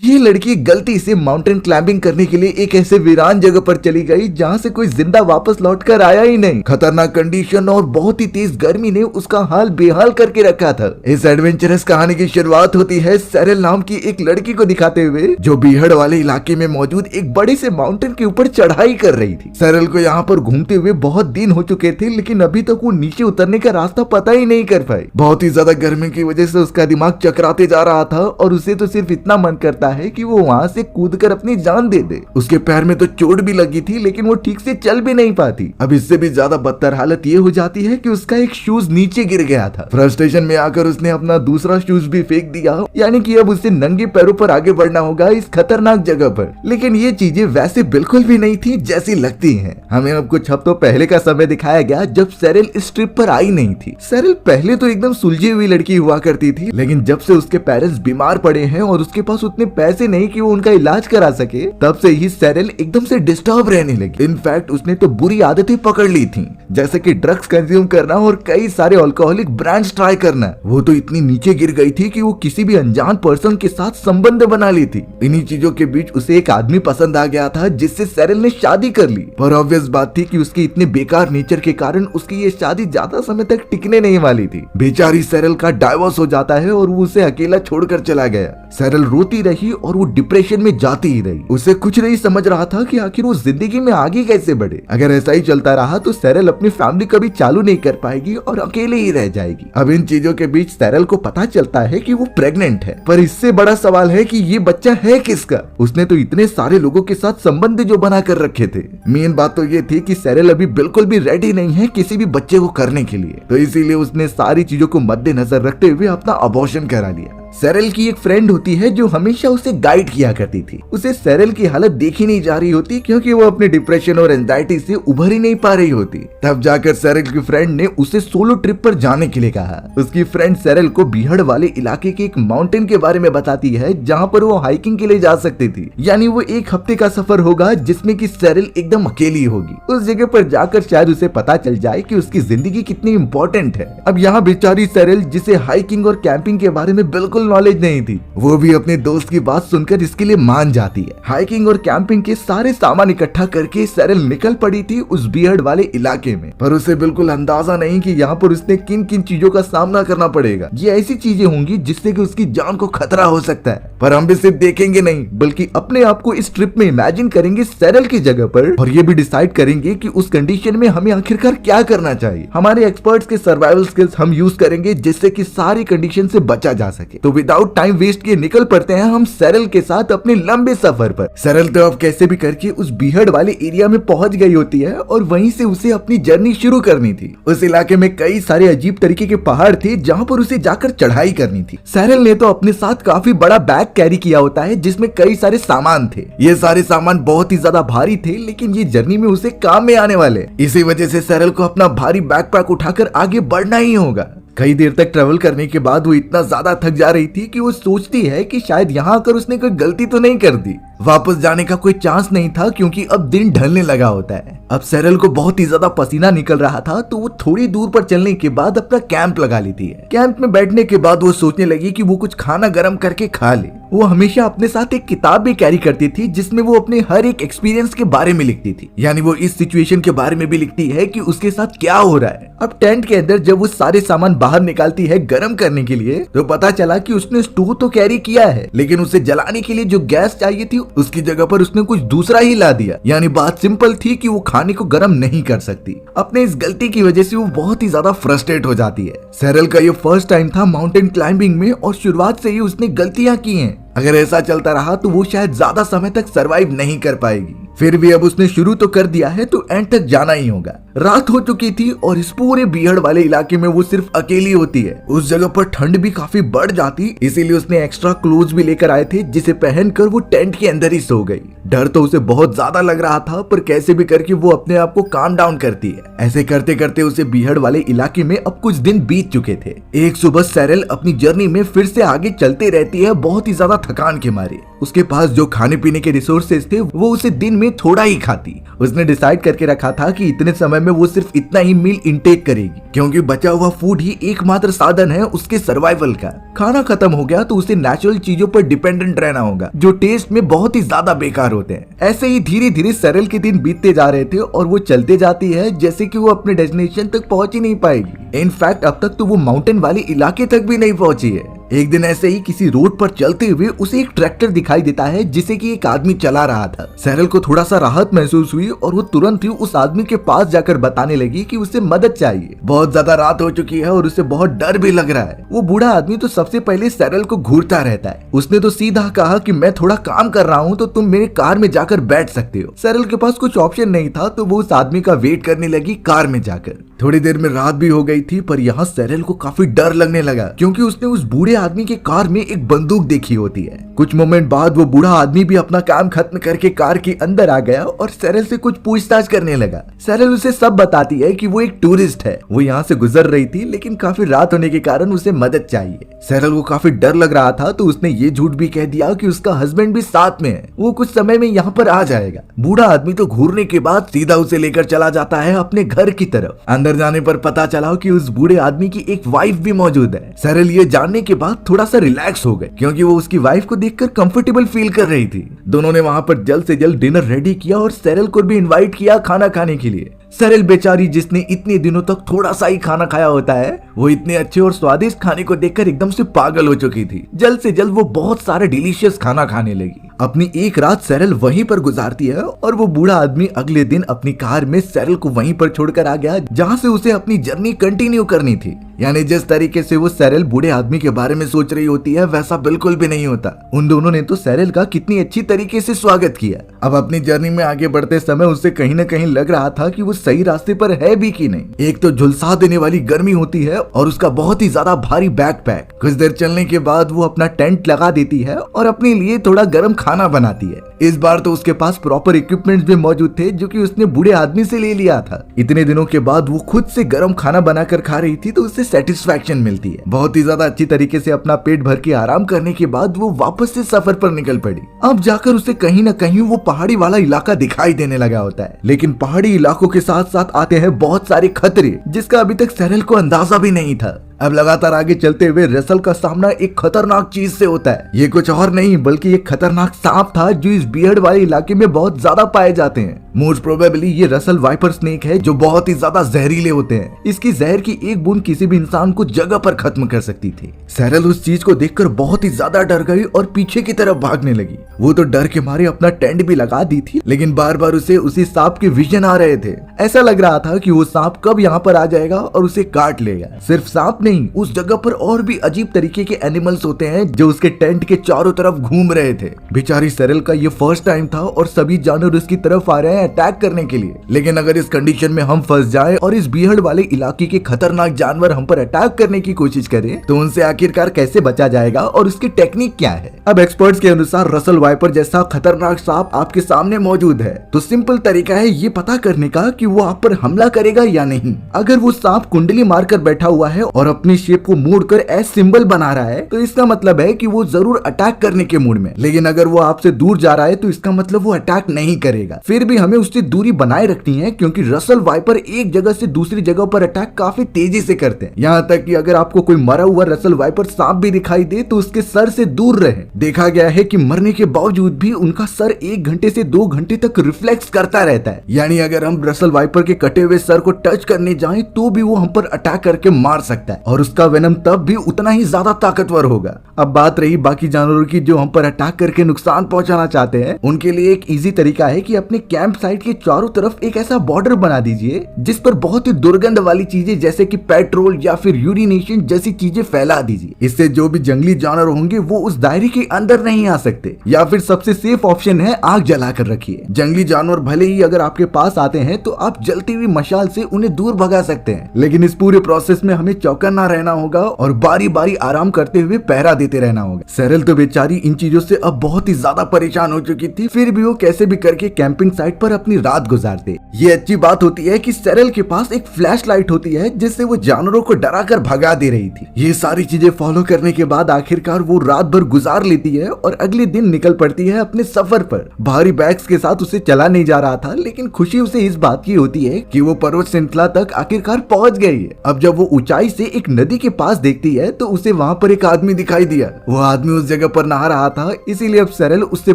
ये लड़की गलती से माउंटेन क्लाइंबिंग करने के लिए एक ऐसे वीरान जगह पर चली गई जहाँ से कोई जिंदा वापस लौट कर आया ही नहीं। खतरनाक कंडीशन और बहुत ही तेज गर्मी ने उसका हाल बेहाल करके रखा था। इस एडवेंचरस कहानी की शुरुआत होती है सैरल नाम की एक लड़की को दिखाते हुए, जो बीहड़ वाले इलाके में मौजूद एक बड़े से माउंटेन के ऊपर चढ़ाई कर रही थी। सैरल को यहाँ पर घूमते हुए बहुत दिन हो चुके थे, लेकिन अभी तक वो नीचे उतरने का रास्ता पता ही नहीं कर पाई। बहुत ही ज्यादा गर्मी की वजह से उसका दिमाग चकराते जा रहा था और उसे तो सिर्फ इतना मन करता है कि वो वहाँ से कूदकर अपनी जान दे दे। उसके पैर में तो चोट भी लगी थी, लेकिन वो ठीक से चल भी नहीं पाती। अब इससे भी ज्यादा बदतर हालत ये हो जाती है कि उसका एक शूज नीचे गिर गया था। फ्रस्ट्रेशन में आकर उसने अपना दूसरा शूज भी फेंक दिया, यानी कि अब उसे नंगे पैरों पर आगे बढ़ना होगा इस खतरनाक जगह पर। लेकिन ये चीजें वैसे बिल्कुल भी नहीं थी जैसी लगती हैं। हमें अब कुछ हफ्तों पहले का समय दिखाया गया जब सैरल इस ट्रिप पर आई नहीं थी। सैरल पहले तो एकदम सुलझी हुई लड़की हुआ करती थी, लेकिन जब से उसके पेरेंट्स बीमार पड़े हैं और उसके पास उतने पैसे नहीं कि वो उनका इलाज करा सके, तब से ही सैरल एकदम से डिस्टर्ब रहने लगी। इनफैक्ट उसने तो बुरी आदतें पकड़ ली थी, जैसे कि ड्रग्स कंज्यूम करना और कई सारे अल्कोहलिक ब्रांड्स ट्राई करना। वो तो इतनी नीचे गिर गई थी कि वो किसी भी अनजान पर्सन के साथ संबंध बना ली थी। इन्हीं चीजों के बीच उसे एक आदमी पसंद आ गया था, जिससे सैरल ने शादी कर ली। पर ऑब्वियस बात थी कि उसके इतने बेकार नेचर के कारण उसकी ये शादी ज्यादा समय तक टिकने नहीं वाली थी। बेचारी सैरल का डाइवोर्स हो जाता है और वो उसे अकेला छोड़कर चला गया। सैरल रोती रही और वो डिप्रेशन में जाती ही रही। उसे कुछ नहीं समझ रहा था कि आखिर वो जिंदगी में आगे कैसे बढ़े। अगर ऐसा ही चलता रहा तो सैरल अपनी फैमिली कभी चालू नहीं कर पाएगी और अकेले ही रह जाएगी। अब इन चीजों के बीच सैरल को पता चलता है कि वो प्रेग्नेंट है, पर इससे बड़ा सवाल है कि ये बच्चा है किसका। उसने तो इतने सारे लोगों के साथ संबंध जो बना कर रखे थे। मेन बात तो ये थी कि सैरल अभी बिल्कुल भी रेडी नहीं है किसी भी बच्चे को करने के लिए, तो इसीलिए उसने सारी चीजों को मद्देनजर रखते हुए अपना अबॉर्शन करा लिया। सैरल की एक फ्रेंड होती है जो हमेशा उसे गाइड किया करती थी। उसे सैरल की हालत देखी नहीं जा रही होती, क्योंकि वो अपने डिप्रेशन और एंजाइटी से उभर ही नहीं पा रही होती। तब जाकर सैरल की फ्रेंड ने उसे सोलो ट्रिप पर जाने के लिए कहा। उसकी फ्रेंड सैरल को बीहड़ वाले इलाके के एक माउंटेन के बारे में बताती है, जहाँ पर वो हाइकिंग के लिए जा सकती थी। यानी वो एक हफ्ते का सफर होगा जिसमें कि सैरल एकदम अकेली होगी। उस जगह पर जाकर शायद उसे पता चल जाए कि उसकी जिंदगी कितनी इम्पोर्टेंट है। अब यहाँ बेचारी सैरल, जिसे हाइकिंग और कैंपिंग के बारे में बिल्कुल नॉलेज नहीं थी, वो भी अपने दोस्त की बात सुनकर इसके लिए मान जाती है। हाइकिंग और कैंपिंग के सारे सामान इकट्ठा करके सैरल निकल पड़ी थी उस बीहड़ वाले इलाके में। पर उसे बिल्कुल अंदाजा नहीं कि यहाँ पर उसने किन किन चीजों का सामना करना पड़ेगा। ये ऐसी चीजें होंगी जिससे कि उसकी जान को खतरा हो सकता है। पर हम भी सिर्फ देखेंगे नहीं, बल्कि अपने आप को इस ट्रिप में इमेजिन करेंगे सैरल की जगह पर, और ये भी डिसाइड करेंगे कि उस कंडीशन में हमें आखिरकार क्या करना चाहिए। हमारे एक्सपर्ट्स के सर्वाइवल स्किल्स हम यूज करेंगे, जिससे कि सारी कंडीशन से बचा जा सके। तो विदाउट टाइम वेस्ट किए निकल पड़ते हैं हम सैरल के साथ अपने लंबे सफर पर। सैरल तो अब कैसे भी करके उस बीहड़ वाले एरिया में पहुंच गई होती है और वहीं से उसे अपनी जर्नी शुरू करनी थी। उस इलाके में कई सारे अजीब तरीके के पहाड़ थे जहां पर उसे जाकर चढ़ाई करनी थी। सैरल ने तो अपने साथ काफी बड़ा बैग कैरी किया होता है, जिसमें कई सारे सामान थे। ये सारे सामान बहुत ही ज्यादा भारी थे, लेकिन ये जर्नी में उसे काम में आने वाले। इसी वजह से सैरल को अपना भारी बैकपैक उठाकर आगे बढ़ना ही होगा। कई देर तक ट्रेवल करने के बाद वो इतना ज्यादा थक जा रही थी कि वो सोचती है कि शायद यहाँ आकर उसने कोई गलती तो नहीं कर दी। वापस जाने का कोई चांस नहीं था, क्योंकि अब दिन ढलने लगा होता है। अब सैरल को बहुत ही ज्यादा पसीना निकल रहा था, तो वो थोड़ी दूर पर चलने के बाद अपना कैंप लगा लेती है। कैंप में बैठने के बाद वो सोचने लगी कि वो कुछ खाना गर्म करके खा ले। वो हमेशा अपने साथ एक किताब भी कैरी करती थी, जिसमें वो अपने हर एक एक्सपीरियंस के बारे में लिखती थी। यानी वो इस सिचुएशन के बारे में भी लिखती है कि उसके साथ क्या हो रहा है। अब टेंट के अंदर जब वो सारे सामान बाहर निकालती है गर्म करने के लिए, तो पता चला कि उसने स्टोव तो कैरी किया है, लेकिन उसे जलाने के लिए जो गैस चाहिए थी उसकी जगह पर उसने कुछ दूसरा ही ला दिया। यानी बात सिंपल थी कि वो खाने को गर्म नहीं कर सकती। अपने इस गलती की वजह से वो बहुत ही ज्यादा फ्रस्ट्रेट हो जाती है। सैरल का ये फर्स्ट टाइम था माउंटेन क्लाइंबिंग में, और शुरुआत से ही उसने गलतियां की हैं। अगर ऐसा चलता रहा तो वो शायद ज्यादा समय तक सरवाइव नहीं कर पाएगी। फिर भी अब उसने शुरू तो कर दिया है, तो एंड तक जाना ही होगा। रात हो चुकी थी और इस पूरे बीहड़ वाले इलाके में वो सिर्फ अकेली होती है। उस जगह पर ठंड भी काफी बढ़ जाती, इसीलिए उसने एक्स्ट्रा क्लोथ्स भी लेकर आए थे, जिसे पहनकर वो टेंट के अंदर ही सो गई। डर तो उसे बहुत ज्यादा लग रहा था, पर कैसे भी करके वो अपने आप को काम डाउन करती है। ऐसे करते करते उसे बीहड़ वाले इलाके में अब कुछ दिन बीत चुके थे। एक सुबह सैरल अपनी जर्नी में फिर से आगे चलते रहती है, बहुत ही ज्यादा थकान के मारे। उसके पास जो खाने पीने के रिसोर्सेज थे वो उसे दिन में थोड़ा ही खाती। उसने डिसाइड करके रखा था कि इतने समय में वो सिर्फ इतना ही मील इंटेक करेगी, क्योंकि बचा हुआ फूड ही एकमात्र साधन है उसके सर्वाइवल का। खाना खत्म हो गया तो उसे नेचुरल चीजों पर डिपेंडेंट रहना होगा, जो टेस्ट में बहुत ही ज्यादा बेकार होते हैं। ऐसे ही धीरे धीरे सेरेल के दिन बीतते जा रहे थे और वो चलते जाती है जैसे कि वो अपने डेस्टिनेशन तक पहुंच ही नहीं पाएगी। इनफैक्ट अब तक तो वो माउंटेन वाले इलाके तक भी नहीं पहुंची है। एक दिन ऐसे ही किसी रोड पर चलते हुए उसे एक ट्रैक्टर दिखाई देता है जिसे कि एक आदमी चला रहा था। सेरेल को थोड़ा सा राहत महसूस हुई और वो तुरंत ही उस आदमी के पास जाकर बताने लगी कि उसे मदद चाहिए। बहुत ज्यादा रात हो चुकी है और उसे बहुत डर भी लग रहा है। वो बूढ़ा आदमी तो सबसे पहले सेरेल को घूरता रहता है। उसने तो सीधा कहा कि मैं थोड़ा काम कर रहा हूँ तो तुम मेरे कार में जाकर बैठ सकते हो। सेरेल के पास कुछ ऑप्शन नहीं था तो वो उस आदमी का वेट करने लगी कार में जाकर। थोड़ी देर में रात भी हो गई थी, पर यहाँ सेरेल को काफी डर लगने लगा क्योंकि उसने उस बूढ़े आदमी के कार में एक बंदूक देखी होती है। कुछ मोमेंट बाद वो बूढ़ा आदमी भी अपना काम खत्म करके कार के अंदर आ गया और सेरेल से कुछ पूछताछ करने लगा। सेरेल उसे सब बताती है कि वो एक टूरिस्ट है, वो यहाँ से गुजर रही थी लेकिन काफी रात होने के कारण उसे मदद चाहिए। सेरेल को काफी डर लग रहा था तो उसने ये झूठ भी कह दिया कि उसका हस्बैंड भी साथ में है, वो कुछ समय में यहाँ पर आ जाएगा। बूढ़ा आदमी तो घूरने के बाद सीधा उसे लेकर चला जाता है अपने घर की तरफ। अंदर जाने पर पता चला कि उस बूढ़े आदमी की एक वाइफ भी मौजूद है। सेरेल ये जानने के बाद थोड़ा सा रिलैक्स हो गए क्योंकि वो उसकी वाइफ को देखकर कंफर्टेबल फील कर रही थी। दोनों ने वहां पर जल्द से जल्द डिनर रेडी किया और सेरेल को भी इनवाइट किया खाना खाने के लिए। सेरेल बेचारी, जिसने इतने दिनों तक थोड़ा सा ही खाना खाया होता है, वो इतने अच्छे और स्वादिष्ट खाने को देखकर एकदम से पागल हो चुकी थी। जल्द से जल्द वो बहुत सारा डिलीशियस खाना खाने लगी। अपनी एक रात सेरेल वहीं पर गुजारती है और वो बूढ़ा आदमी अगले दिन अपनी कार में सेरेल को वहीं पर छोड़कर आ गया जहां से उसे अपनी जर्नी कंटिन्यू करनी थी। यानी जिस तरीके से वो सेरेल बूढ़े आदमी के बारे में सोच रही होती है वैसा बिल्कुल भी नहीं होता। उन दोनों ने तो सेरेल का कितनी अच्छी तरीके से स्वागत किया। अब अपनी जर्नी में आगे बढ़ते समय उसे कहीं न कहीं लग रहा था कि वो सही रास्ते पर है भी कि नहीं। एक तो झुलसा देने वाली गर्मी होती है और उसका बहुत ही ज्यादा भारी बैकपैक। कुछ देर चलने के बाद वो अपना टेंट लगा देती है और अपने लिए थोड़ा गर्म खाना बनाती है। इस बार तो उसके पास प्रॉपर इक्विपमेंट्स भी मौजूद थे जो कि उसने बूढ़े आदमी से ले लिया था। इतने दिनों के बाद वो खुद से गर्म खाना बनाकर खा रही थी तो उसे सेटिस्फैक्शन मिलती है। बहुत ही ज्यादा अच्छी तरीके से अपना पेट भर के आराम करने के बाद वो वापस से सफर पर निकल पड़ी। अब जाकर उसे कहीं न कहीं वो पहाड़ी वाला इलाका दिखाई देने लगा होता है, लेकिन पहाड़ी इलाकों के साथ साथ आते हैं बहुत सारे खतरे जिसका अभी तक सेरेल को अंदाजा भी नहीं था। अब लगातार आगे चलते हुए रसल का सामना एक खतरनाक चीज से होता है। ये कुछ और नहीं बल्कि एक खतरनाक सांप था जो इस बियर्ड वाले इलाके में बहुत ज्यादा पाए जाते हैं। मोस्ट प्रोबेबली ये रसल वाइपर स्नेक है जो बहुत ही ज्यादा जहरीले होते हैं। इसकी जहर की एक बूंद किसी भी इंसान को जगह पर खत्म कर सकती थी। सेरेल उस चीज को देखकर बहुत ही ज्यादा डर गई और पीछे की तरफ भागने लगी। वो तो डर के मारे अपना टेंट भी लगा दी थी, लेकिन बार बार उसे उसी सांप के विजन आ रहे थे। ऐसा लग रहा था कि वो सांप कब यहाँ पर आ जाएगा और उसे काट लेगा। सिर्फ सांप नहीं, उस जगह पर और भी अजीब तरीके के एनिमल्स होते हैं जो उसके टेंट के चारों तरफ घूम रहे थे। बेचारी सेरेल का ये फर्स्ट टाइम था और सभी जानवर उसकी तरफ आ रहे हैं अटैक करने के लिए। लेकिन अगर इस कंडीशन में हम फंस जाएं और इस बियर्ड वाले इलाके के खतरनाक जानवर हम पर अटैक करने की कोशिश करें तो उनसे आखिरकार कैसे बचा जाएगा और उसकी टेक्निक क्या है। अब एक्सपर्ट्स के अनुसार रसल वाइपर जैसा खतरनाक सांप आपके सामने मौजूद है तो सिंपल तरीका है ये पता करने का कि वो आप पर हमला करेगा या नहीं। अगर वो सांप कुंडली मारकर बैठा हुआ है और अपनी शेप को मोड़कर एस सिंबल बना रहा है तो इसका मतलब है कि वो जरूर अटैक करने के मूड में। लेकिन अगर वो आपसे दूर जा रहा है तो इसका मतलब वो अटैक नहीं करेगा। फिर भी हमें उससे दूरी बनाए रखनी है क्योंकि रसल वाइपर एक जगह से दूसरी जगह पर अटैक काफी तेजी से करते हैं। यहाँ तक कि अगर आपको कोई मरा हुआ रसल वाइपर सांप भी दिखाई दे तो उसके सर से दूर रहे। देखा गया है कि मरने के बावजूद भी उनका सर 1 घंटे से 2 घंटे तक रिफ्लेक्स करता रहता है। यानी अगर हम रसल वाइपर के कटे हुए सर को टच करने जाएं तो भी वो हम पर अटैक करके मार सकता है और उसका वेनम तब भी उतना ही ज्यादा ताकतवर होगा। अब बात रही बाकी जानवरों की जो हम पर अटैक करके नुकसान पहुंचाना चाहते हैं, उनके लिए एक इजी तरीका है कि अपने कैंप साइट के चारों तरफ एक ऐसा बॉर्डर बना दीजिए जिस पर बहुत ही दुर्गंध वाली चीजें जैसे कि पेट्रोल या फिर यूरिनेशन जैसी चीजें फैला दीजिए। इससे जो भी जंगली जानवर होंगे वो उस दायरे के अंदर नहीं आ सकते। या फिर सबसे सेफ ऑप्शन है आग जलाकर रखिए। जंगली जानवर भले ही अगर आपके पास आते हैं तो आप जलती हुई मशाल से उन्हें दूर भगा सकते हैं, लेकिन इस पूरे प्रोसेस में हमें चौकन्ना ना रहना होगा और बारी बारी आराम करते हुए पहरा देते रहना होगा। सेरेल तो बेचारी इन चीजों से अब बहुत ही ज्यादा परेशान हो चुकी थी, फिर भी वो कैसे भी करके कैंपिंग साइट पर अपनी रात गुजारते। ये अच्छी बात होती है कि सेरेल के पास एक फ्लैश लाइट होती है जिससे वो जानवरों को डरा कर भगा दे रही थी। ये सारी चीजें फॉलो करने के बाद आखिरकार वो रात भर गुजार लेती है और अगले दिन निकल पड़ती है अपने सफर पर। भारी बैग्स के साथ उसे चला नहीं जा रहा था, लेकिन खुशी उसे इस बात की होती है कि वो पर्वत श्रृंखला तक आखिरकार पहुंच गई है। अब जब वो ऊंचाई से एक नदी के पास देखती है तो उसे वहाँ पर एक आदमी दिखाई दिया। वो आदमी उस जगह पर नहा रहा था, इसीलिए अब सेरेल उससे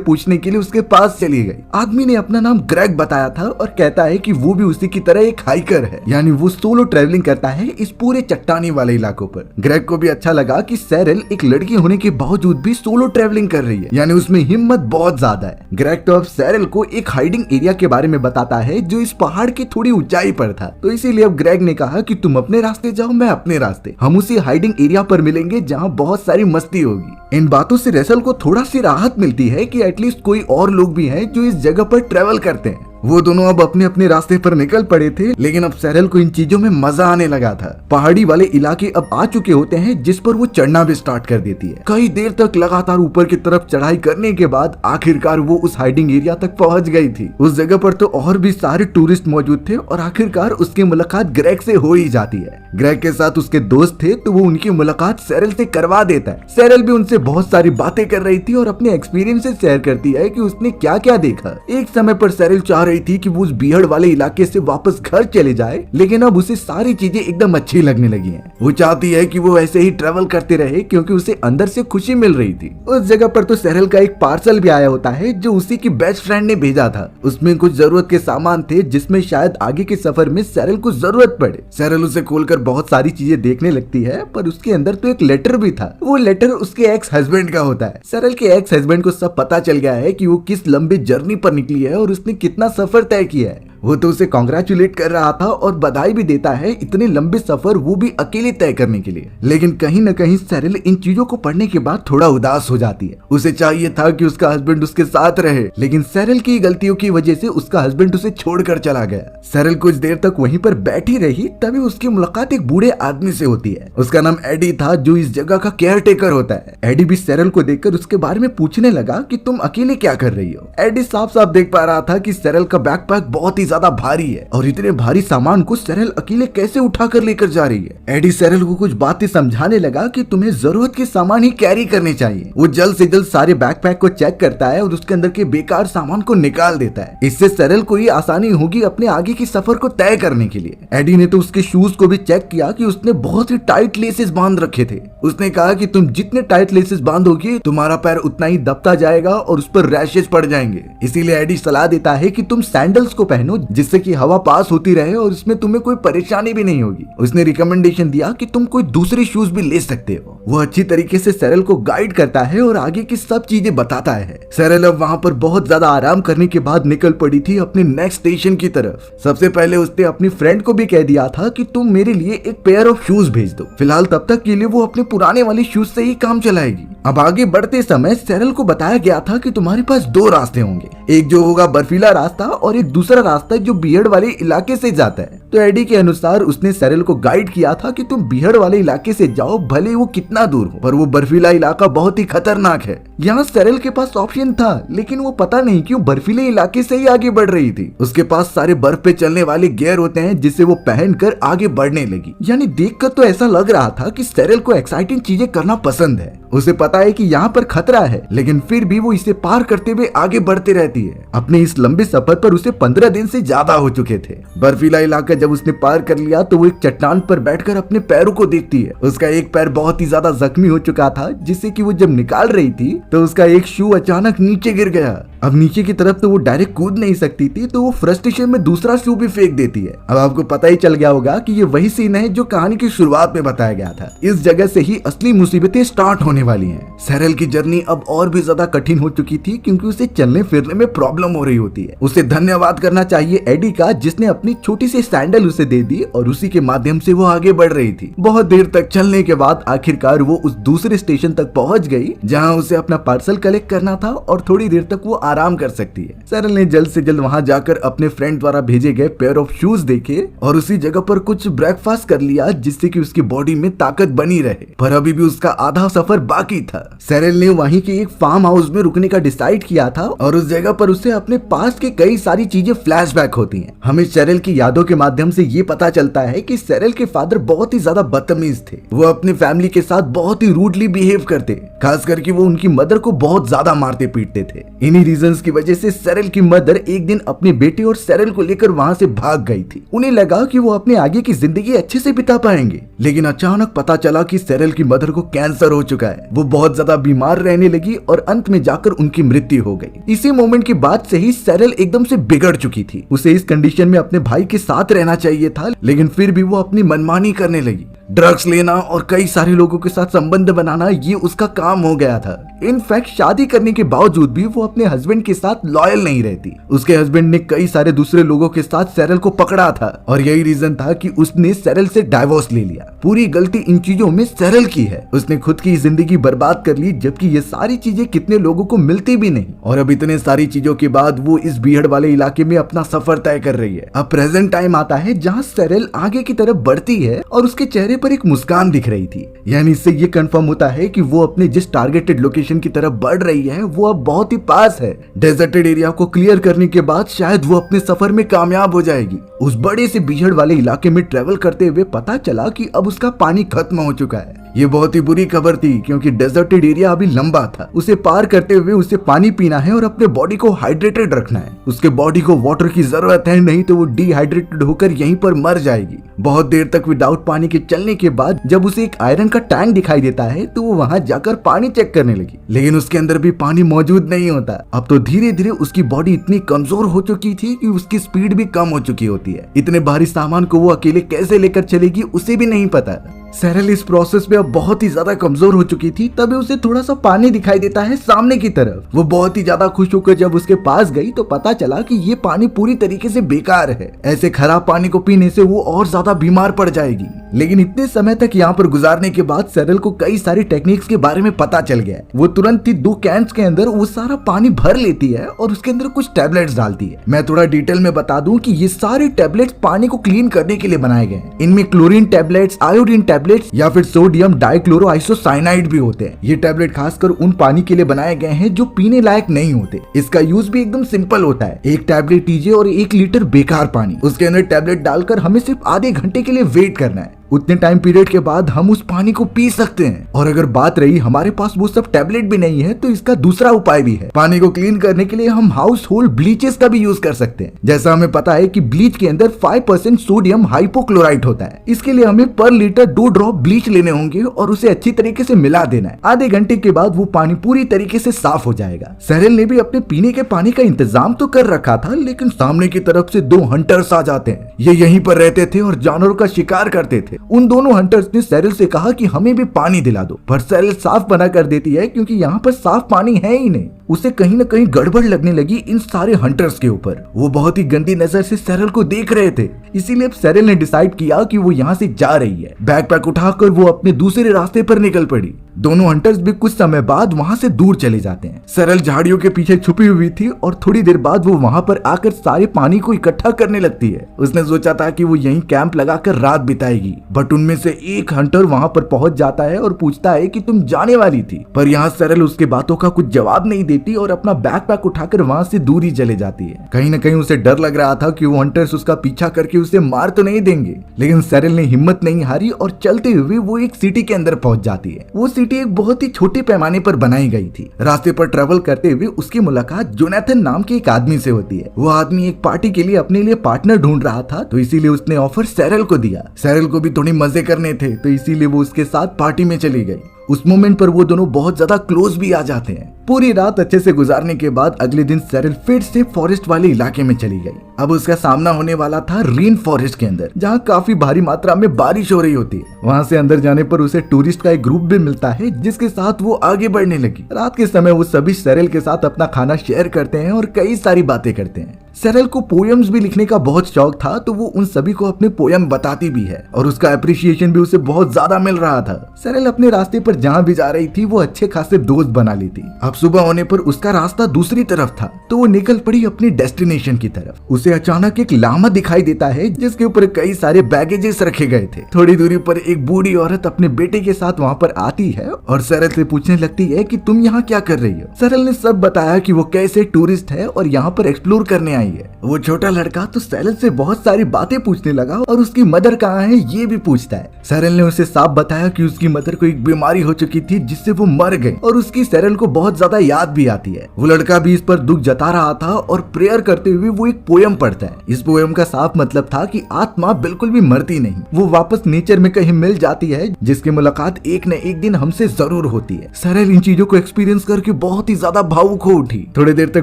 पूछने के लिए उसके पास चली गई। आदमी ने अपना नाम ग्रेग बताया था और कहता है कि वो भी उसी की तरह एक हाइकर है, यानी वो सोलो ट्रैवलिंग करता है इस पूरे चट्टानी वाले इलाकों पर। ग्रेग को भी अच्छा लगा कि सेरेल एक लड़की होने के बावजूद भी सोलो ट्रैवलिंग कर रही है, यानी उसमें हिम्मत बहुत ज्यादा है। ग्रेग तो अब सेरेल को एक हाइडिंग एरिया के बारे में बताता है जो इस पहाड़ की थोड़ी ऊंचाई पर था। तो इसीलिए अब ग्रेग ने कहा कि तुम अपने रास्ते जाओ, मैं अपने रास्ते, हम उसी हाइडिंग एरिया पर मिलेंगे जहाँ बहुत सारी मस्ती होगी। इन बातों से रेसल को थोड़ा सी राहत मिलती है कि एटलीस्ट कोई और लोग भी हैं जो इस जगह पर ट्रेवल करते हैं। वो दोनों अब अपने अपने रास्ते पर निकल पड़े थे, लेकिन अब सेरेल को इन चीजों में मजा आने लगा था। पहाड़ी वाले इलाके अब आ चुके होते हैं जिस पर वो चढ़ना भी स्टार्ट कर देती है। कई देर तक लगातार ऊपर की तरफ चढ़ाई करने के बाद आखिरकार वो उस हाइडिंग एरिया तक पहुंच गई थी। उस जगह पर तो और भी सारे टूरिस्ट मौजूद थे और आखिरकार उसकी मुलाकात ग्रेग से हो ही जाती है। ग्रेग के साथ उसके दोस्त थे तो वो उनकी मुलाकात सेरेल से करवा देता है। सेरेल भी उनसे बहुत सारी बातें कर रही थी और अपने एक्सपीरियंस शेयर करती है कि उसने क्या क्या देखा। एक समय पर सेरेल चाह रही थी कि वो उस बीहड़ वाले इलाके से वापस घर चले जाए, लेकिन अब उसे सारी चीजें एकदम अच्छी लगने लगी हैं। वो चाहती है कि वो ऐसे ही ट्रेवल करते रहे क्योंकि उसे अंदर से खुशी मिल रही थी। उस जगह पर तो सेरेल का एक पार्सल भी आया होता है जो उसी की बेस्ट फ्रेंड ने भेजा था। उसमें कुछ जरूरत के सामान थे जिसमें शायद आगे के सफर में सेरेल को जरूरत पड़े। सेरेल उसे खोलकर बहुत सारी चीजें देखने लगती है, पर उसके अंदर तो एक लेटर भी था। वो लेटर उसके एक्स हस्बैंड का होता है। सेरेल के एक्स हस्बैंड को सब पता चल गया है कि वो किस लंबे जर्नी पर निकली है और उसने कितना सफर तय किया है। वो तो उसे कॉन्ग्रेचुलेट कर रहा था और बधाई भी देता है इतने लंबे सफर वो भी अकेले तय करने के लिए। लेकिन कहीं न कहीं सेरेल इन चीजों को पढ़ने के बाद थोड़ा उदास हो जाती है। उसे चाहिए था कि उसका हस्बैंड उसके साथ रहे, लेकिन सेरेल की गलतियों की वजह से उसका हस्बैंड उसे छोड़कर चला गया। सेरेल कुछ देर तक वहीं पर बैठी रही, तभी उसकी मुलाकात एक बूढ़े आदमी से होती है। उसका नाम एडी था जो इस जगह का केयर टेकर होता है। एडी भी सेरेल को देखकर उसके बारे में पूछने लगा कि तुम अकेले क्या कर रही हो। एडी साफ साफ देख पा रहा था कि सेरेल का बैकपैक बहुत ही ज्यादा भारी है और इतने भारी सामान को सेरेल अकेले कैसे उठाकर लेकर जा रही है। एडी सेरेल को कुछ बातें समझाने लगा कि तुम्हें जरूरत के सामान ही कैरी करने चाहिए। वो जल्द से जल्द सारे बैकपैक को चेक करता है और उसके अंदर के बेकार सामान को निकाल देता है। इससे सेरेल को ही आसानी होगी अपने आगे की सफर को तय करने के लिए। एडी ने तो उसके शूज को भी चेक किया कि उसने बहुत ही टाइट लेसेस बांध रखे थे। उसने कहा कि तुम जितने टाइट लेसेस बांधोगे तुम्हारा पैर उतना ही दबता जाएगा और उस पर रैशेस पड़ जाएंगे। इसीलिए एडी सलाह देता है कि तुम सैंडल्स को पहनो जिससे कि हवा पास होती रहे और इसमें तुम्हें कोई परेशानी भी नहीं होगी। उसने रिकमेंडेशन दिया कि तुम कोई दूसरे शूज भी ले सकते हो। वो अच्छी तरीके से सेरेल को गाइड करता है और आगे की सब चीजें बताता है। सेरेल अब वहाँ पर बहुत ज्यादा आराम करने के बाद निकल पड़ी थी अपने नेक्स्ट स्टेशन की तरफ। सबसे पहले उसने अपनी फ्रेंड को भी कह दिया था कि तुम मेरे लिए एक पेयर ऑफ शूज भेज दो। फिलहाल तब तक के लिए वो अपने पुराने वाले शूज से ही काम चलाएगी। अब आगे बढ़ते समय सेरेल को बताया गया था कि तुम्हारे पास दो रास्ते होंगे, एक जो होगा बर्फीला रास्ता और एक दूसरा रास्ता जो बीहड़ वाले इलाके से जाता है। तो एडी के अनुसार उसने सेरेल को गाइड किया था कि तुम बीहड़ वाले इलाके से जाओ, भले वो कितना दूर हो, पर वो बर्फीला इलाका बहुत ही खतरनाक है। यहाँ सेरेल के पास ऑप्शन था, लेकिन वो पता नहीं क्यों बर्फीले इलाके से ही आगे बढ़ रही थी। उसके पास सारे बर्फ पे चलने वाले गियर होते हैं जिससे वो पहनकर आगे बढ़ने लगी। यानी देखकर तो ऐसा लग रहा था कि सेरेल को एक्साइटिंग चीजें करना पसंद है। उसे पता है कि यहाँ पर खतरा है, लेकिन फिर भी वो इसे पार करते हुए आगे बढ़ती रहती है। अपने इस लंबे सफर पर उसे 15 दिन से ज्यादा हो चुके थे। बर्फीला इलाका जब उसने पार कर लिया तो वो एक चट्टान पर बैठकर अपने पैरों को देखती है। उसका एक पैर बहुत ही ज्यादा जख्मी हो चुका था, जिससे कि वो जब निकाल रही थी तो उसका एक शू अचानक नीचे गिर गया। अब नीचे की तरफ तो वो डायरेक्ट कूद नहीं सकती थी, तो वो फ्रस्ट्रेशन में दूसरा शू भी फेंक देती है। अब आपको पता ही चल गया होगा कि ये वही सीन है जो कहानी की शुरुआत में बताया गया था। इस जगह से ही असली मुसीबतें स्टार्ट होने वाली हैं। सेरेल की जर्नी अब और भी ज्यादा कठिन हो चुकी थी क्योंकि उसे चलने फिरने में प्रॉब्लम हो रही होती है। उसे धन्यवाद करना चाहिए एडी का, जिसने अपनी छोटी सी सैंडल उसे दे दी और उसी के माध्यम से वो आगे बढ़ रही थी। बहुत देर तक चलने के बाद आखिरकार वो उस दूसरे स्टेशन तक पहुंच गई जहां उसे अपना पार्सल कलेक्ट करना था और थोड़ी देर तक वो आराम कर सकती है। सेरेल ने जल्द से जल्द वहाँ जाकर अपने फ्रेंड द्वारा भेजे गए पेयर ऑफ शूज देखे और उसी जगह पर कुछ ब्रेकफास्ट कर लिया जिससे कि उसकी बॉडी में ताकत बनी रहे। पर अभी भी उसका आधा सफर बाकी था। सेरेल ने वहीं के एक फार्म हाउस में रुकने का डिसाइड किया था और उस जगह पर उसे अपने पास की कई सारी चीजें फ्लैशबैक होती हैं। हमें सेरेल की यादों के माध्यम से ये पता चलता है कि सेरेल के फादर बहुत ही ज्यादा बदतमीज थे। वो अपनी फैमिली के साथ बहुत ही रूडली बिहेव करते, खास करके वो उनकी मदर को बहुत ज्यादा मारते पीटते थे। इन्हीं रीजंस की वजह से सेरेल की मदर एक दिन अपने बेटे और सेरेल को लेकर वहां से भाग गई थी। उन्हें लगा कि वो अपने आगे की जिंदगी अच्छे से बिता पाएंगे, लेकिन अचानक पता चला कि सेरेल की मदर को कैंसर हो चुका है। वो बहुत ज्यादा बीमार रहने लगी और अंत में जाकर उनकी मृत्यु हो गई। इसी मोमेंट के बाद से ही सेरेल एकदम से बिगड़ चुकी थी। उसे इस कंडीशन में अपने भाई के साथ रहना चाहिए था, लेकिन फिर भी वो अपनी मनमानी करने लगी। ड्रग्स लेना और कई सारे लोगों के साथ संबंध बनाना ये उसका काम हो गया था। इनफैक्ट शादी करने के बावजूद भी वो अपने हस्बैंड के साथ लॉयल नहीं रहती। उसके हस्बैंड ने कई सारे दूसरे लोगों के साथ सेरेल को पकड़ा था और यही रीजन था कि उसने सेरेल से डाइवोर्स ले लिया। पूरी गलती इन चीजों में सेरेल की है। उसने खुद की जिंदगी बर्बाद कर ली, जबकि ये सारी चीजें कितने लोगों को मिलती भी नहीं। और अब इतने सारी चीजों के बाद वो इस बीहड़ वाले इलाके में अपना सफर तय कर रही है। अब प्रेजेंट टाइम आता है जहाँ सेरेल आगे की तरफ बढ़ती है और उसके चेहरे पर एक मुस्कान दिख रही थी। यानी इससे ये कंफर्म होता है कि वो अपने जिस टारगेटेड लोकेशन की तरफ बढ़ रही है वो अब बहुत ही पास है। डेजर्टेड एरिया को क्लियर करने के बाद शायद वो अपने सफर में कामयाब हो जाएगी। उस बड़े से बीहड़ वाले इलाके में ट्रेवल करते हुए पता चला कि अब उसका पानी खत्म हो चुका है। ये बहुत ही बुरी खबर थी क्योंकि डेजर्टेड एरिया अभी लंबा था। उसे पार करते हुए उसे पानी पीना है और अपने बॉडी को हाइड्रेटेड रखना है। उसके बॉडी को वाटर की जरूरत है, नहीं तो वो डिहाइड्रेटेड होकर यहीं पर मर जाएगी। बहुत देर तक विदाउट पानी के चलने के बाद जब उसे एक आयरन का टैंक दिखाई देता है तो वो वहां जाकर पानी चेक करने लगी, लेकिन उसके अंदर भी पानी मौजूद नहीं होता। अब तो धीरे धीरे उसकी बॉडी इतनी कमजोर हो चुकी थी कि उसकी स्पीड भी कम हो चुकी होती है। इतने भारी सामान को वो अकेले कैसे लेकर चलेगी उसे भी नहीं पता। सेरेल इस प्रोसेस में अब बहुत ही ज्यादा कमजोर हो चुकी थी। तभी उसे थोड़ा सा पानी दिखाई देता है सामने की तरफ। वो बहुत ही ज्यादा खुश होकर जब उसके पास गई तो पता चला कि ये पानी पूरी तरीके से बेकार है। ऐसे खराब पानी को पीने से वो और ज्यादा बीमार पड़ जाएगी। लेकिन इतने समय तक यहाँ पर गुजारने के बाद सेरेल को कई सारी टेक्निक्स के बारे में पता चल गया है। वो तुरंत ही 2 कैंस के अंदर वो सारा पानी भर लेती है और उसके अंदर कुछ टैबलेट्स डालती है। मैं थोड़ा डिटेल में बता दूं कि ये सारे टैबलेट्स पानी को क्लीन करने के लिए बनाए गए हैं। इनमें क्लोरीन टैबलेट्स, आयोडीन टैबलेट्स या फिर सोडियम डाइक्लोरोआइसोसाइनाइड भी होते हैं। ये टैबलेट खासकर उन पानी के लिए बनाए गए हैं जो पीने लायक नहीं होते। इसका यूज भी एकदम सिंपल होता है। 1 टैबलेट लीजिए और 1 लीटर बेकार पानी। उसके अंदर टैबलेट डालकर हमें सिर्फ आधे घंटे के लिए वेट करना है। उतने टाइम पीरियड के बाद हम उस पानी को पी सकते हैं। और अगर बात रही हमारे पास वो सब टैबलेट भी नहीं है तो इसका दूसरा उपाय भी है। पानी को क्लीन करने के लिए हम हाउस होल्ड ब्लीचेस का भी यूज कर सकते हैं। जैसा हमें पता है कि ब्लीच के अंदर 5% सोडियम हाइपोक्लोराइट होता है। इसके लिए हमें पर लीटर 2 ड्रॉप ब्लीच लेने होंगे और उसे अच्छी तरीके से मिला देना है। आधे घंटे के बाद वो पानी पूरी तरीके से साफ हो जाएगा। सेरेल ने भी अपने पीने के पानी का इंतजाम तो कर रखा था, लेकिन सामने की तरफ से 2 हंटर्स आ जाते हैं। ये यहीं पर रहते थे और जानवरों का शिकार करते थे। उन दोनों हंटर्स ने सेरेल से कहा कि हमें भी पानी दिला दो, पर सेरेल साफ मना कर देती है क्योंकि यहाँ पर साफ पानी है ही नहीं। उसे कहीं न कहीं गड़बड़ लगने लगी इन सारे हंटर्स के ऊपर। वो बहुत ही गंदी नजर से सेरेल को देख रहे थे। इसीलिए सेरेल ने डिसाइड किया कि वो यहाँ से जा रही है। बैकपैक उठाकर वो अपने दूसरे रास्ते पर निकल पड़ी। दोनों हंटर्स भी कुछ समय बाद वहाँ से दूर चले जाते हैं। सेरेल झाड़ियों के पीछे छुपी हुई थी और थोड़ी देर बाद वो वहाँ पर आकर सारे पानी को इकट्ठा करने लगती है। उसने सोचा था कि वो यहीं कैंप लगाकर रात बिताएगी, बट उनमें से एक हंटर वहाँ पर पहुंच जाता है और पूछता है कि तुम जाने वाली थी। पर यहाँ सेरेल उसके बातों का कुछ जवाब नहीं देती और अपना बैकपैक उठाकर वहाँ से दूर ही चले जाती है। कहीं न कहीं उसे डर लग रहा था कि वो हंटर्स उसका पीछा करके उसे मार तो नहीं देंगे, लेकिन सेरेल ने हिम्मत नहीं हारी और चलते हुए वो एक सिटी के अंदर पहुंच जाती है। वो सिटी एक बहुत ही छोटे पैमाने पर बनाई गई थी। रास्ते पर ट्रेवल करते हुए उसकी मुलाकात जोनाथन नाम के एक आदमी से होती है। वो आदमी एक पार्टी के लिए अपने लिए पार्टनर ढूंढ रहा था, तो इसीलिए उसने ऑफर सेरेल को दिया। सेरेल को भी थोड़ी मजे करने थे, तो इसीलिए वो उसके साथ पार्टी में चली गई। उस मोमेंट पर वो दोनों बहुत ज्यादा क्लोज भी आ जाते हैं। पूरी रात अच्छे से गुजारने के बाद अगले दिन सेरेल फिर से फॉरेस्ट वाले इलाके में चली गई। अब उसका सामना होने वाला था रेन फॉरेस्ट के अंदर, जहाँ काफी भारी मात्रा में बारिश हो रही होती है। वहाँ से अंदर जाने पर उसे टूरिस्ट का एक ग्रुप भी मिलता है, जिसके साथ वो आगे बढ़ने लगी। रात के समय वो सभी सेरेल के साथ अपना खाना शेयर करते हैं और कई सारी बातें करते हैं। सरल को पोयम्स भी लिखने का बहुत शौक था, तो वो उन सभी को अपने पोयम बताती भी है और उसका अप्रिशिएशन भी उसे बहुत ज्यादा मिल रहा था। सरल अपने रास्ते पर जहाँ भी जा रही थी वो अच्छे खासे दोस्त बना ली थी। अब सुबह होने पर उसका रास्ता दूसरी तरफ था, तो वो निकल पड़ी अपनी डेस्टिनेशन की तरफ। उसे अचानक एक लामा दिखाई देता है जिसके ऊपर कई सारे बैगेजेस रखे गए थे। थोड़ी दूरी पर एक बूढ़ी औरत अपने बेटे के साथ वहाँ पर आती है और सरल से पूछने लगती है कि तुम यहाँ क्या कर रही हो। सरल ने सब बताया कि वो कैसे टूरिस्ट है और यहाँ पर एक्सप्लोर करने आई है। वो छोटा लड़का तो सरल से बहुत सारी बातें पूछने लगा और उसकी मदर कहाँ है ये भी पूछता है। सरल ने उसे साफ बताया कि उसकी मदर को एक बीमारी हो चुकी थी जिससे वो मर गई और उसकी सरल को बहुत ज्यादा याद भी आती है। वो लड़का भी इस पर दुख जता रहा था और प्रेयर करते हुए वो एक पोयम पढ़ता है। इस पोयम का साफ मतलब था कि आत्मा बिल्कुल भी मरती नहीं, वो वापस नेचर में कहीं मिल जाती है जिसकी मुलाकात एक न एक दिन हमसे जरूर होती है। सरल इन चीजों को एक्सपीरियंस करके बहुत ही ज्यादा भावुक हो उठी। थोड़ी देर तक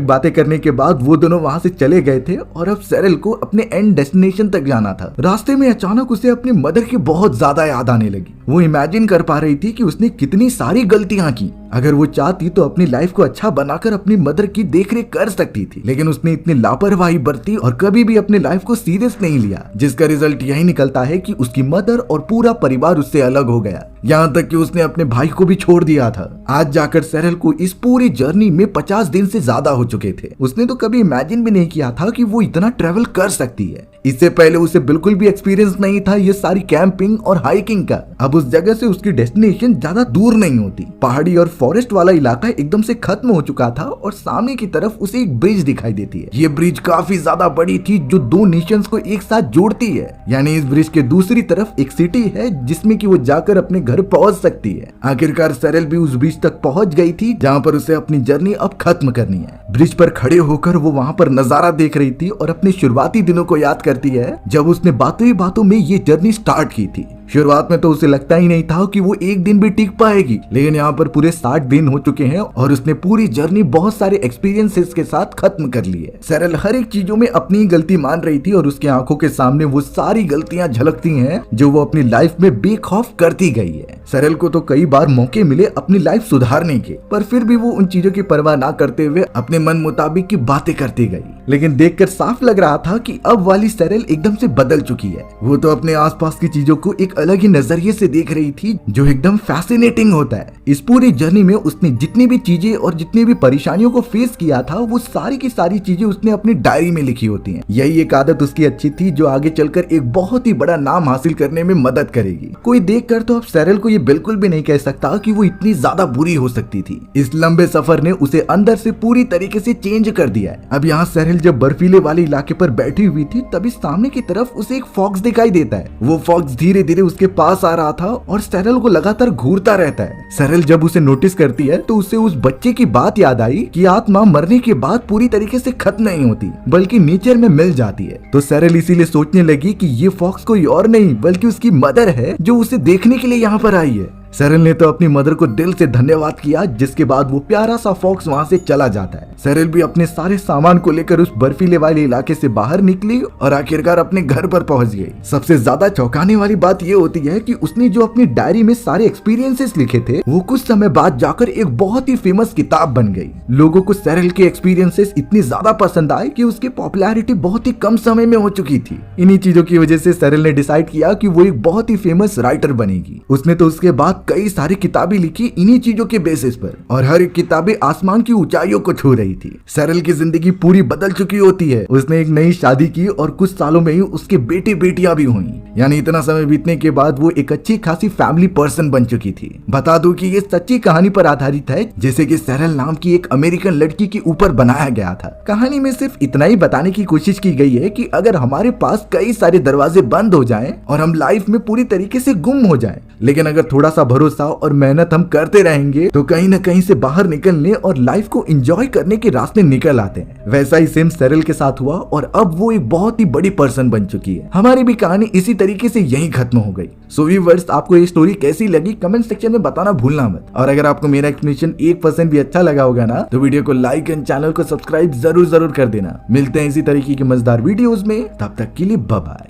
बातें करने के बाद वो दोनों वहाँ से चले गए थे और अब सरल को अपने एंड डेस्टिनेशन तक जाना था। रास्ते में अचानक उसे अपनी मदर की बहुत ज्यादा याद आने लगी। वो इमेजिन कर पा रही थी कि उसने कितनी सारी गलतियां की। अगर वो चाहती तो अपनी लाइफ को अच्छा बनाकर अपनी मदर की देखरेख कर सकती थी, लेकिन उसने इतनी लापरवाही बरती और कभी भी अपनी लाइफ को सीरियस नहीं लिया, जिसका रिजल्ट यही निकलता है कि उसकी मदर और पूरा परिवार उससे अलग हो गया। यहाँ तक कि उसने अपने भाई को भी छोड़ दिया था। आज जाकर सरल को इस पूरी जर्नी में 50 दिन से ज्यादा हो चुके थे। उसने तो कभी इमेजिन भी नहीं किया था कि वो इतना ट्रेवल कर सकती है। इससे पहले उसे बिल्कुल भी एक्सपीरियंस नहीं था ये सारी कैंपिंग और हाइकिंग का। अब उस जगह से उसकी डेस्टिनेशन ज्यादा दूर नहीं होती। पहाड़ी और फॉरेस्ट वाला इलाका एकदम से खत्म हो चुका था और सामने की तरफ उसे एक ब्रिज दिखाई देती है। ये ब्रिज काफी ज्यादा बड़ी थी जो दो नेशंस को एक साथ जोड़ती है। यानी इस ब्रिज के दूसरी तरफ एक सिटी है जिसमें कि वो जाकर अपने घर पहुंच सकती है। आखिरकार सरल भी उस ब्रिज तक पहुंच गई थी जहाँ पर उसे अपनी जर्नी अब खत्म करनी है। ब्रिज पर खड़े होकर वो वहाँ पर नजारा देख रही थी और अपने शुरुआती दिनों को याद करती है जब उसने बातों ही बातों में ये जर्नी स्टार्ट की थी। शुरुआत में तो उसे लगता ही नहीं था कि वो एक दिन भी टिक पाएगी, लेकिन यहाँ पर पूरे 60 दिन हो चुके हैं और उसने पूरी जर्नी बहुत सारे एक्सपीरियंसेस के साथ खत्म कर ली है। सरल हर एक चीजों में अपनी गलती मान रही थी और उसकी आंखों के सामने वो सारी गलतियां झलकती हैं जो वो अपनी लाइफ में बेखौफ करती गई है। सरल को तो कई बार मौके मिले अपनी लाइफ सुधारने के, पर फिर भी वो उन चीजों की परवाह ना करते हुए अपने मन मुताबिक की बातें करती गई। लेकिन देखकर साफ लग रहा था कि अब वाली सरल एकदम से बदल चुकी है। वो तो अपने आसपास की चीजों को एक अलग ही नजरिए से देख रही थी जो एकदम फैसिनेटिंग होता है। इस पूरी जर्नी में उसने जितनी भी चीजें और जितनी भी परेशानियों को फेस किया था वो सारी की सारी चीजें उसने अपनी डायरी में लिखी होती हैं। यही एक आदत उसकी अच्छी थी जो आगे चलकर एक बहुत ही बड़ा नाम हासिल करने में मदद करेगी। कोई देखकर तो अब सरल को ये बिल्कुल भी नहीं कह सकता कि वो इतनी ज्यादा बुरी हो सकती थी। इस लंबे सफर ने उसे अंदर से पूरी तरीके से चेंज कर दिया है। अब यहाँ सरल जब बर्फीले वाले इलाके पर बैठी हुई थी तभी सामने की तरफ उसे एक फॉक्स दिखाई देता है। वो फॉक्स धीरे धीरे उसके पास आ रहा था और सरल को लगातार घूरता रहता है। सरल जब उसे नोटिस करती है तो उसे उस बच्चे की बात याद आई कि आत्मा मरने के बाद पूरी तरीके से खत्म नहीं होती बल्कि नेचर में मिल जाती है। तो सरल इसीलिए सोचने लगी कि ये फॉक्स कोई और नहीं बल्कि उसकी मदर है जो उसे देखने के लिए यहाँ पर आई है। सरल ने तो अपनी मदर को दिल से धन्यवाद किया, जिसके बाद वो प्यारा सा फॉक्स वहाँ से चला जाता है। सरल भी अपने सारे सामान को लेकर उस बर्फीले वाले इलाके से बाहर निकली और आखिरकार अपने घर पर पहुंच गई। सबसे ज्यादा चौंकाने वाली बात ये होती है कि उसने जो अपनी डायरी में सारे एक्सपीरियंसेस लिखे थे वो कुछ समय बाद जाकर एक बहुत ही फेमस किताब बन गई। लोगों को सरल के एक्सपीरियंसेस इतनी ज्यादा पसंद आए कि उसकी पॉपुलैरिटी बहुत ही कम समय में हो चुकी थी। इन्हीं चीजों की वजह से सरल ने डिसाइड किया कि वो एक बहुत ही फेमस राइटर बनेगी। उसने तो उसके बाद कई सारी किताबें लिखी इन्हीं चीजों के बेसिस पर और हर एक किताबें आसमान की ऊंचाइयों को छू रही थी। सरल की जिंदगी पूरी बदल चुकी होती है। उसने एक नई शादी की और कुछ सालों में ही उसके बेटे बेटियां भी हुई। यानी इतना समय बीतने के बाद वो एक अच्छी खासी फैमिली पर्सन बन चुकी थी। बता दूं कि ये सच्ची कहानी पर आधारित है, जैसे कि सरल नाम की एक अमेरिकन लड़की के ऊपर बनाया गया था। कहानी में सिर्फ इतना ही बताने की कोशिश की गई है कि अगर हमारे पास कई सारे दरवाजे बंद हो जाएं और हम लाइफ में पूरी तरीके से गुम हो जाएं, लेकिन अगर थोड़ा सा भरोसा और मेहनत हम करते रहेंगे तो कहीं ना कहीं से बाहर निकलने और लाइफ को एंजॉय करने के रास्ते निकल आते हैं। वैसा ही सेम सरल के साथ हुआ और अब वो एक बहुत ही बड़ी पर्सन बन चुकी है। हमारी भी कहानी इसी तरीके से यहीं खत्म हो गई। सो व्यूअर्स, आपको ये स्टोरी कैसी लगी कमेंट सेक्शन में बताना भूलना मत। और अगर आपको मेरा एक्सप्लेनेशन 1% भी अच्छा लगा होगा ना तो वीडियो को लाइक एंड चैनल को सब्सक्राइब जरूर कर देना। मिलते हैं इसी तरीके की मजेदार वीडियोस में, तब तक के लिए बाय बाय।